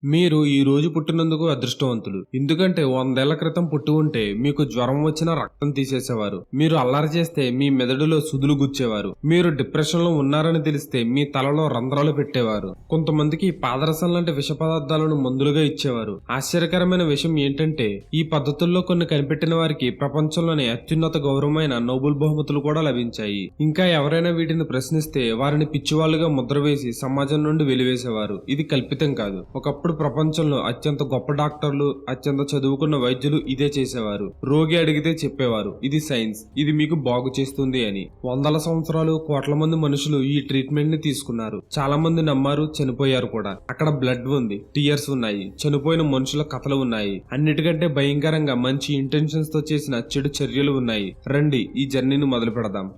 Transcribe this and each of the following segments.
మీరు ఈ రోజు పుట్టినందుకు అదృష్టవంతులు. ఎందుకంటే 100 ఏళ్ల క్రితం పుట్టి ఉంటే మీకు జ్వరం వచ్చినా రక్తం తీసేసేవారు. మీరు అల్లరి చేస్తే మీ మెదడులో సుదులు గుచ్చేవారు. మీరు డిప్రెషన్ లో ఉన్నారని తెలిస్తే మీ తలలో రంధ్రాలు పెట్టేవారు. కొంతమందికి పాదరసం లాంటి విష పదార్థాలను మందులుగా ఇచ్చేవారు. ఆశ్చర్యకరమైన విషయం ఏంటంటే ఈ పద్ధతుల్లో కొన్ని కనిపెట్టిన వారికి ప్రపంచంలోనే అత్యున్నత గౌరవమైన నోబెల్ బహుమతులు కూడా లభించాయి. ఇంకా ఎవరైనా వీటిని ప్రశ్నిస్తే వారిని పిచ్చివాళ్లుగా ముద్ర వేసి సమాజం నుండి వెలివేసేవారు. ఇది కల్పితం కాదు. ఒకప్పుడు ప్రపంచంలో అత్యంత గొప్ప డాక్టర్లు, అత్యంత చదువుకున్న వైద్యులు ఇదే చేసేవారు. రోగి అడిగితే చెప్పేవారు, ఇది సైన్స్, ఇది మీకు బాగు చేస్తుంది అని. వందల సంవత్సరాలు కోట్ల మంది మనుషులు ఈ ట్రీట్మెంట్ ని తీసుకున్నారు. చాలా మంది నమ్మారు, చనిపోయారు కూడా. అక్కడ బ్లడ్ ఉంది, టీయర్స్ ఉన్నాయి, చనిపోయిన మనుషుల కథలు ఉన్నాయి. అన్నిటికంటే భయంకరంగా మంచి ఇంటెన్షన్స్ తో చేసిన చెడు చర్యలు ఉన్నాయి. రండి ఈ జర్నీని మొదలు పెడదాం.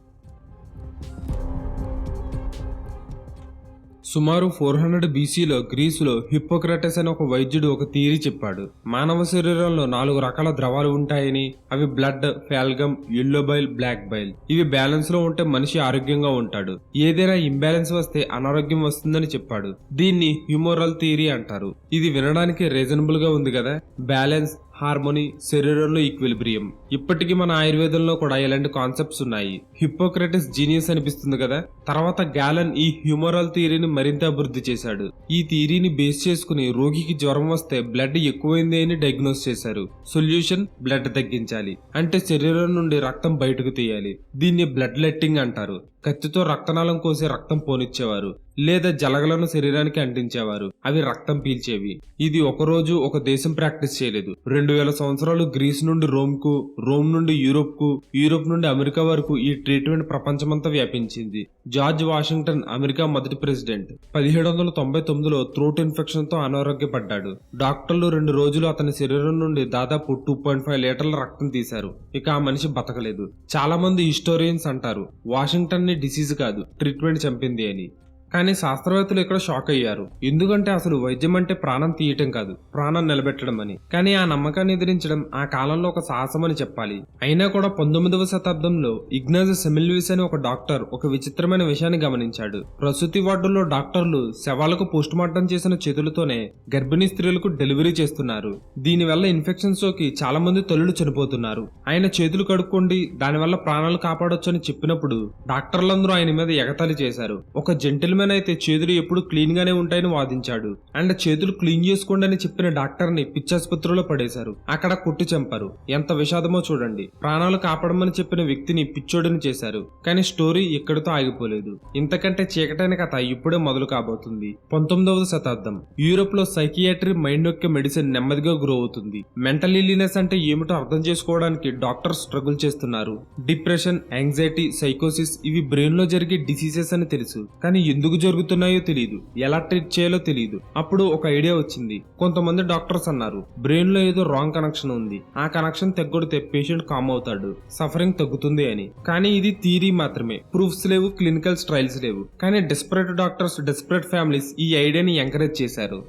సుమారు 400 బీసీలో గ్రీసులో హిప్పోక్రటస్ అనే ఒక వైద్యుడు ఒక థియరీ చెప్పాడు. మానవ శరీరంలో 4 రకాల ద్రవాలు ఉంటాయని, అవి blood, phlegm, yellow bile, black bile. ఇవి బ్యాలెన్స్ లో ఉంటే మనిషి ఆరోగ్యంగా ఉంటాడు. ఏదైనా ఇంబ్యాలెన్స్ వస్తే అనారోగ్యం వస్తుందని చెప్పాడు. దీన్ని హ్యూమోరల్ థియరీ అంటారు. ఇది వినడానికి రీజనబుల్ గా ఉంది కదా. బ్యాలెన్స్, హార్మోనీ, శరీరంలో ఈక్విలిబ్రియం. ఇప్పటికీ మన ఆయుర్వేదంలో కూడా ఇలాంటి కాన్సెప్ట్స్ ఉన్నాయి. హిప్పోక్రటస్ జీనియస్ అనిపిస్తుంది కదా. తర్వాత గ్యాలన్ ఈ హ్యూమరల్ థియరీని మరింత అభివృద్ధి చేశాడు. ఈ థియరీని బేస్ చేసుకుని రోగికి జ్వరం వస్తే బ్లడ్ ఎక్కువైంది అని డయాగ్నోస్ చేశారు. సొల్యూషన్, బ్లడ్ తగ్గించాలి. అంటే శరీరం నుండి రక్తం బయటకు తీయాలి. దీన్ని బ్లడ్ లెట్టింగ్ అంటారు. కత్తితో రక్తనాళం కోసి రక్తం పోనిచ్చేవారు, లేదా జలగలను శరీరానికి అంటించేవారు. అవి రక్తం పీల్చేవి. ఇది ఒక రోజు ఒక దేశం ప్రాక్టీస్ చేయలేదు. 2000 సంవత్సరాలు గ్రీస్ నుండి రోమ్ కు, రోమ్ నుండి యూరోప్ కు, యూరోప్ నుండి అమెరికా వరకు ఈ ట్రీట్మెంట్ ప్రపంచమంతా వ్యాపించింది. జార్జ్ వాషింగ్టన్ అమెరికా మొదటి ప్రెసిడెంట్ 1799లో థ్రోట్ ఇన్ఫెక్షన్ తో అనారోగ్యపడ్డాడు. డాక్టర్లు 2 రోజులు అతని శరీరం నుండి దాదాపు 2.5 లీటర్ల రక్తం తీశారు. ఇక ఆ మనిషి బతకలేదు. చాలా మంది హిస్టోరియన్స్ అంటారు వాషింగ్టన్ డిసీజ్ కాదు, ట్రీట్మెంట్ చంపింది అని. కానీ శాస్త్రవేత్తలు ఇక్కడ షాక్ అయ్యారు. ఎందుకంటే అసలు వైద్యం అంటే ప్రాణం తీయటం కాదు, ప్రాణం నిలబెట్టడం అని. కానీ ఆ నమ్మకాన్ని ఎదిరించడం ఆ కాలంలో ఒక సాహసం అని చెప్పాలి. అయినా కూడా 19వ శతాబ్దంలో ఇగ్నాజ్ సెమిల్విస్ అని ఒక డాక్టర్ ఒక విచిత్రమైన విషయాన్ని గమనించాడు. ప్రసూతి వార్డుల్లో డాక్టర్లు శవాలకు పోస్ట్ మార్టం చేసిన చేతులతోనే గర్భిణీ స్త్రీలకు డెలివరీ చేస్తున్నారు. దీనివల్ల ఇన్ఫెక్షన్ సోకి చాలా మంది తల్లులు చనిపోతున్నారు. ఆయన చేతులు కడుక్కోండి, దానివల్ల ప్రాణాలు కాపాడొచ్చు అని చెప్పినప్పుడు డాక్టర్లందరూ ఆయన మీద ఎగతాళి చేశారు. ఒక జెంటిల్ అయితే చేతులు ఎప్పుడు క్లీన్ గానే ఉంటాయని వాదించాడు. అండ్ చేతులు క్లీన్ చేసుకోండి అని చెప్పిన డాక్టర్ ని పిచ్చాసుపత్రిలో పడేశారు. అక్కడ కొట్టి చంపారు. ఎంత విషాదమో చూడండి. ప్రాణాలు కాపాడమని చెప్పిన వ్యక్తిని పిచ్చోడిని చేశారు. కానీ స్టోరీ ఇక్కడితో ఆగిపోలేదు. ఇంతకంటే చీకటైన కథ ఇప్పుడే మొదలు కాబోతుంది. 19వ శతాబ్దం యూరోప్ లో సైకియాట్రీ మైండ్ యొక్క మెడిసిన్ నెమ్మదిగా గ్రో అవుతుంది. మెంటల్ ఇల్లీనెస్ అంటే ఏమిటో అర్థం చేసుకోవడానికి డాక్టర్స్ స్ట్రగుల్ చేస్తున్నారు. డిప్రెషన్, యాంగ్జైటీ, సైకోసిస్ ఇవి బ్రెయిన్ లో జరిగే డిసీజెస్ అని తెలుసు. కానీ ఎందుకు జరుగుతున్నాయో తెలియదు, ఎలా ట్రీట్ చేయాలో తెలియదు. అప్పుడు ఒక ఐడియా వచ్చింది. కొంతమంది డాక్టర్స్ అన్నారు బ్రెయిన్ లో ఏదో రాంగ్ కనెక్షన్ ఉంది, ఆ కనెక్షన్ తగ్గొడితే పేషెంట్ కామ్ అవుతాడు, సఫరింగ్ తగ్గుతుంది అని. కానీ ఇది థియరీ మాత్రమే, ప్రూఫ్స్ లేవు, క్లినికల్ ట్రయల్స్ లేవు. కానీ డెస్పరేట్ డాక్టర్స్, డెస్పరేట్ ఫ్యామిలీస్ ఈ ఐడియాని ఎంకరేజ్ చేశారు.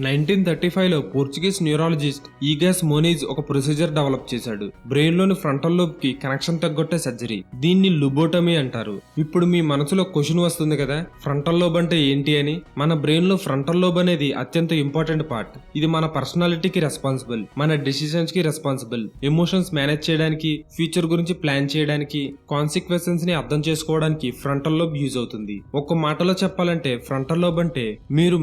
1935లో పోర్చుగీస్ న్యూరాలజిస్ట్ ఈగాస్ మోనిజ్ ఒక ప్రొసీజర్ డెవలప్ చేశాడు. బ్రెయిన్ లోని ఫ్రంటల్ లోబ్ కి కనెక్షన్ తగ్గొట్టే సర్జరీ. దీన్ని లుబోటమీ అంటారు. ఇప్పుడు మీ మనసులో క్వశ్చన్ వస్తుంది కదా, ఫ్రంటల్ లోబ్ అంటే ఏంటి అని. మన బ్రెయిన్ లో ఫ్రంటల్ లోబ్ అనేది అత్యంత ఇంపార్టెంట్ పార్ట్. ఇది మన పర్సనాలిటీకి రెస్పాన్సిబుల్, మన డెసిషన్స్ కి రెస్పాన్సిబుల్, ఎమోషన్స్ మేనేజ్ చేయడానికి, ఫ్యూచర్ గురించి ప్లాన్ చేయడానికి, కాన్సిక్వెన్సెస్ ని అర్థం చేసుకోవడానికి ఫ్రంటల్ లోబ్ యూజ్ అవుతుంది. ఒక్క మాటలో చెప్పాలంటే ఫ్రంటల్ లోబ్ అంటే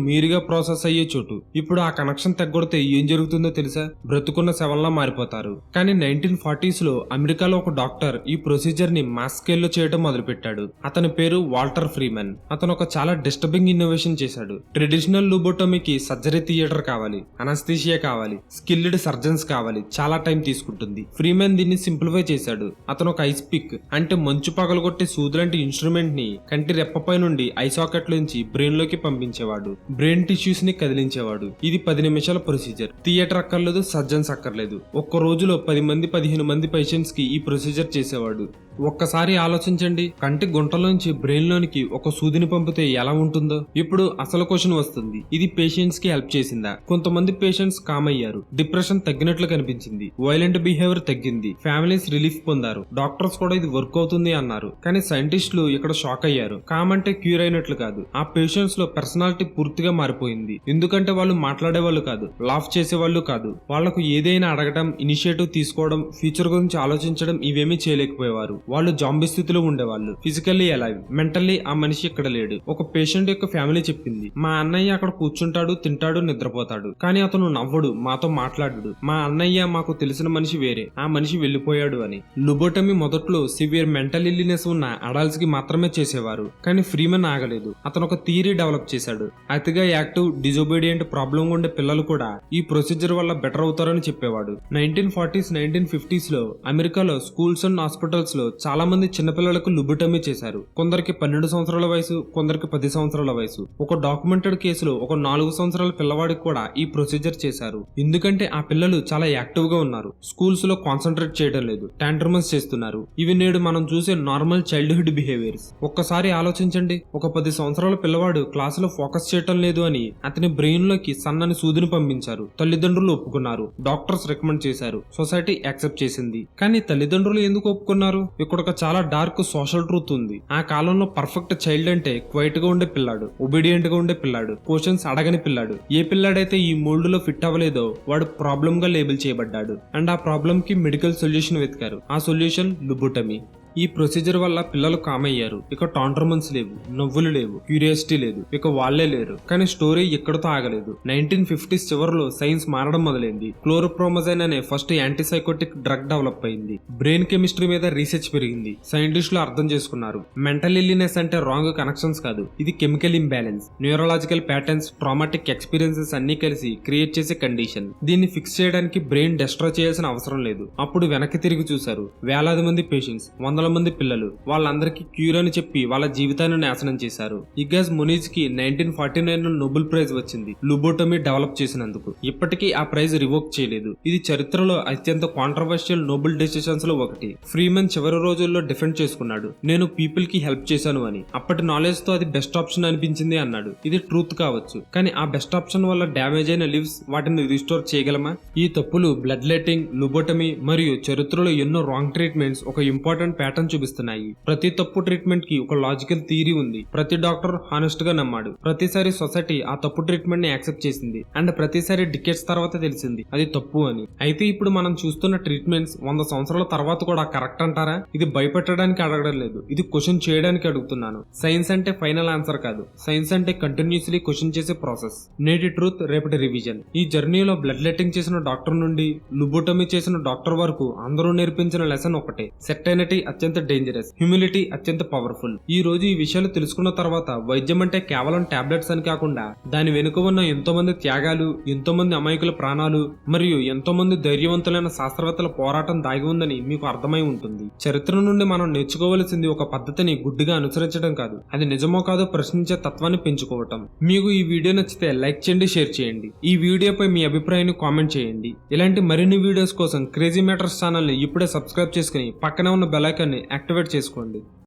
మీరుగా ప్రాసెస్ అయ్యే చోటు. ఇప్పుడు ఆ కనెక్షన్ తగ్గొడితే ఏం జరుగుతుందో తెలుసా? బ్రతుకున్న శవంలా మారిపోతారు. కానీ 1940s లో అమెరికాలో ఒక డాక్టర్ ఈ ప్రొసీజర్ ని మాస్ స్కేల్ లో చేయడం మొదలుపెట్టాడు. అతని పేరు వాల్టర్ ఫ్రీమన్. అతను ఒక చాలా డిస్టర్బింగ్ ఇన్నోవేషన్ చేశాడు. ట్రెడిషనల్ లూబోటమీకి సర్జరీ థియేటర్ కావాలి, అనస్థీషియా కావాలి, స్కిల్డ్ సర్జన్స్ కావాలి, చాలా టైం తీసుకుంటుంది. ఫ్రీమన్ దీన్ని సింప్లిఫై చేశాడు. అతను ఒక ఐస్ పిక్ అంటే మంచు పగలగొట్టే సూదులాంటి ఇన్స్ట్రుమెంట్ ని కంటి రెప్పపై నుండి ఐ సాకెట్ లోంచి బ్రెయిన్ లోకి పంపించేవాడు. బ్రెయిన్ టిష్యూస్ ని కదిలించేవాడు. ఇది 10 నిమిషాల ప్రొసీజర్. థియేటర్ అక్కర్లేదు, సర్జన్స్ అక్కర్లేదు. ఒక్క రోజులో 10 మంది 15 మంది పేషెంట్స్ కి ఈ ప్రొసీజర్ చేసేవాడు. ఒక్కసారి ఆలోచించండి, కంటి గుంటలోంచి బ్రెయిన్ లోనికి ఒక సూదిని పంపితే ఎలా ఉంటుందో. ఇప్పుడు అసలు క్వశ్చన్ వస్తుంది, ఇది పేషెంట్స్ కి హెల్ప్ చేసిందా? కొంతమంది పేషెంట్స్ కామ్ అయ్యారు, డిప్రెషన్ తగ్గినట్లు కనిపించింది, వైలెంట్ బిహేవియర్ తగ్గింది, ఫ్యామిలీస్ రిలీఫ్ పొందారు, డాక్టర్స్ కూడా ఇది వర్క్ అవుతుంది అన్నారు. కానీ సైంటిస్టులు ఇక్కడ షాక్ అయ్యారు. కామ్ అంటే క్యూర్ అయినట్లు కాదు, ఆ పేషెంట్స్ లో పర్సనాలిటీ పూర్తిగా మారిపోయింది. ఎందుకంటే వాళ్ళు మాట్లాడేవాళ్ళు కాదు, లాఫ్ చేసేవాళ్ళు కాదు, వాళ్లకు ఏదైనా అడగడం, ఇనిషియేటివ్ తీసుకోవడం, ఫ్యూచర్ గురించి ఆలోచించడం ఇవేమీ చేయలేకపోయేవారు. వాళ్ళు జాంబీ స్థితిలో ఉండేవాళ్ళు. ఫిజికల్లీ అలైవ్, మెంటల్లీ ఆ మనిషి ఇక్కడ లేడు. ఒక పేషెంట్ యొక్క ఫ్యామిలీ చెప్పింది, మా అన్నయ్య అక్కడ కూర్చుంటాడు, తింటాడు, నిద్రపోతాడు, కానీ అతను నవ్వడు, మాతో మాట్లాడు. మా అన్నయ్య మాకు తెలిసిన మనిషి వేరే, ఆ మనిషి వెళ్లిపోయాడు అని. లుబోటమీ మొదట్లో సివియర్ మెంటల్ ఇల్లీనెస్ ఉన్న అడల్ట్స్ కి మాత్రమే చేసేవారు. కానీ ఫ్రీమన్ ఆగలేదు, అతను ఒక థియరీ డెవలప్ చేశాడు. అతిగా యాక్టివ్, డిజోబీడియంట్ ప్రాబ్లం ఉండే పిల్లలు కూడా ఈ ప్రొసీజర్ వల్ల బెటర్ అవుతారని చెప్పేవాడు. 1940s 1950s లో అమెరికాలో స్కూల్స్ అండ్ హాస్పిటల్స్ లో చాలా మంది చిన్నపిల్లలకు లుబోటమీ చేశారు. కొందరికి 12 సంవత్సరాల వయసు, కొందరికి 10 సంవత్సరాల వయసు. ఒక డాక్యుమెంటెడ్ కేసులో ఒక 4 సంవత్సరాల పిల్లవాడికి కూడా ఈ ప్రొసీజర్ చేశారు. ఎందుకంటే ఆ పిల్లలు చాలా యాక్టివ్ గా ఉన్నారు, స్కూల్స్ లో కాన్సన్ట్రేట్ చేయడం లేదు, టాంట్రమస్ చేస్తున్నారు. ఇవి నేడు మనం చూసే నార్మల్ చైల్డ్హుడ్ బిహేవియర్స్. ఒక్కసారి ఆలోచించండి, ఒక 10 సంవత్సరాల పిల్లవాడు క్లాసులో ఫోకస్ చేయటం లేదు అని అతని బ్రెయిన్ లోకి సన్నని సూదిని పంపించారు. తల్లిదండ్రులు ఒప్పుకున్నారు, డాక్టర్స్ రికమెండ్ చేశారు, సొసైటీ యాక్సెప్ట్ చేసింది. కానీ తల్లిదండ్రులు ఎందుకు ఒప్పుకున్నారు? ఇక్కడ ఒక చాలా డార్క్ సోషల్ ట్రూత్ ఉంది. ఆ కాలంలో పర్ఫెక్ట్ చైల్డ్ అంటే క్వైట్ గా ఉండే పిల్లాడు, ఒబీడియంట్ గా ఉండే పిల్లాడు, క్వశ్చన్స్ అడగని పిల్లాడు. ఏ పిల్లాడైతే ఈ మోల్డ్ లో ఫిట్ అవ్వలేదో వాడు ప్రాబ్లం గా లేబుల్ చేయబడ్డాడు. అండ్ ఆ ప్రాబ్లం కి మెడికల్ సొల్యూషన్ వెతికారు. ఆ సొల్యూషన్ లుబోటమీ. ఈ ప్రొసీజర్ వల్ల పిల్లలు కామ్ అయ్యారు. ఇక టాంట్రమన్స్ లేవు, నవ్వులు లేవు, క్యూరియాసిటీ లేదు, ఇక వాళ్లే లేరు. కానీ స్టోరీ ఎక్కడితో ఆగలేదు. 1950s చివరిలో సైన్స్ మారడం మొదలైంది. క్లోరోప్రోమజైన్ అనే ఫస్ట్ యాంటీసైకోటిక్ డ్రగ్ డెవలప్ అయింది. బ్రెయిన్ కెమిస్ట్రీ మీద రీసెర్చ్ పెరిగింది. సైంటిస్టులు అర్థం చేసుకున్నారు, మెంటల్ ఇల్లీనెస్ అంటే రాంగ్ కనెక్షన్స్ కాదు, ఇది chemical imbalance, neurological patterns, traumatic experiences అన్ని కలిసి క్రియేట్ చేసే కండిషన్. దీన్ని ఫిక్స్ చేయడానికి బ్రెయిన్ డెస్ట్రాయ్ చేయాల్సిన అవసరం లేదు. అప్పుడు వెనక్కి తిరిగి చూశారు. వేలాది మంది పేషెంట్స్, వందల మంది పిల్లలు, వాళ్ళందరికీ క్యూర్ అని చెప్పి వాళ్ళ జీవితాన్ని నాశనం చేశారు. ఇగ్నాజ్ మునీజ్ కి 1949 లో నోబెల్ ప్రైజ్ వచ్చింది లుబోటమీ డెవలప్ చేసినందుకు. ఇప్పటికీ ఆ ప్రైజ్ రివోక్ చేయలేదు. ఇది చరిత్రలో అత్యంత కాంట్రవర్షియల్ నోబెల్ డెసిషన్స్ లో ఒకటి. ఫ్రీమన్ చివరి రోజుల్లో డిఫెండ్ చేసుకున్నాడు, నేను పీపుల్ కి హెల్ప్ చేశాను అని. అప్పటి నాలెడ్జ్ తో అది బెస్ట్ ఆప్షన్ అనిపించింది అన్నాడు. ఇది ట్రూత్ కావచ్చు, కానీ ఆ బెస్ట్ ఆప్షన్ వల్ల డ్యామేజ్ అయిన లివ్స్ వాటిని రిస్టోర్ చేయగలమా? ఈ తప్పులు బ్లడ్ లెట్టింగ్, లుబోటమీ మరియు చరిత్రలో ఎన్నో రాంగ్ ట్రీట్మెంట్స్ ఒక ఇంపార్టెంట్ ప్యాటర్న్ చూపిస్తున్నాయి. ప్రతి తప్పు ట్రీట్మెంట్ కి ఒక లాజికల్ థియరీ ఉంది. ప్రతి డాక్టర్ హానెస్ట్ గా నమ్మాడు. ప్రతిసారి సొసైటీ ఆ తప్పు ట్రీట్మెంట్ ని యాక్సెప్ట్ చేసింది. అండ్ ప్రతిసారి డికేట్స్ తర్వాత తెలిసింది అది తప్పు అని. అయితే ఇప్పుడు మనం చూస్తున్న ట్రీట్మెంట్స్ 100 సంవత్సరాల తర్వాత కూడా కరెక్ట్ అంటారా? ఇది భయపెట్టడానికి అడగడం లేదు, ఇది క్వశ్చన్ చేయడానికి అడుగుతున్నాను. సైన్స్ అంటే ఫైనల్ ఆన్సర్ కాదు, సైన్స్ అంటే కంటిన్యూస్లీ క్వశ్చన్ చేసే ప్రాసెస్. నేటి ట్రూత్, రేపటి రివిజన్. ఈ జర్నీలో బ్లడ్ లెట్టింగ్ చేసిన డాక్టర్ నుండి లుబోటమీ చేసిన డాక్టర్ వరకు అందరూ నేర్పించిన లెసన్ ఒకటే, సెర్టైనిటీ అత్యంత డేంజరస్, హ్యూమిలిటీ అత్యంత పవర్ఫుల్. ఈ రోజు ఈ విషయాలు తెలుసుకున్న తర్వాత వైద్యం అంటే కేవలం టాబ్లెట్స్ అని కాకుండా దాని వెనుక ఉన్న ఎంతో మంది త్యాగాలు, ఎంతో మంది అమాయకుల ప్రాణాలు మరియు ఎంతో మంది ధైర్యవంతులైన శాస్త్రవేత్తల పోరాటం దాగి ఉందని మీకు అర్థమై ఉంటుంది. చరిత్ర నుండి మనం నేర్చుకోవలసింది ఒక పద్ధతిని గుడ్డిగా అనుసరించడం కాదు, అది నిజమో కాదో ప్రశ్నించే తత్వాన్ని పెంచుకోవటం. మీకు ఈ వీడియో నచ్చితే లైక్ చేయండి, షేర్ చేయండి. ఈ వీడియోపై మీ అభిప్రాయాన్ని కామెంట్ చేయండి. ఇలాంటి మరిన్ని వీడియోస్ కోసం క్రేజీ మ్యాటర్స్ ఛానల్ ని ఇప్పుడే సబ్స్క్రైబ్ చేసుకుని పక్కనే ఉన్న బెల్ ఐకాన్ ని యాక్టివేట్ చేసుకోండి.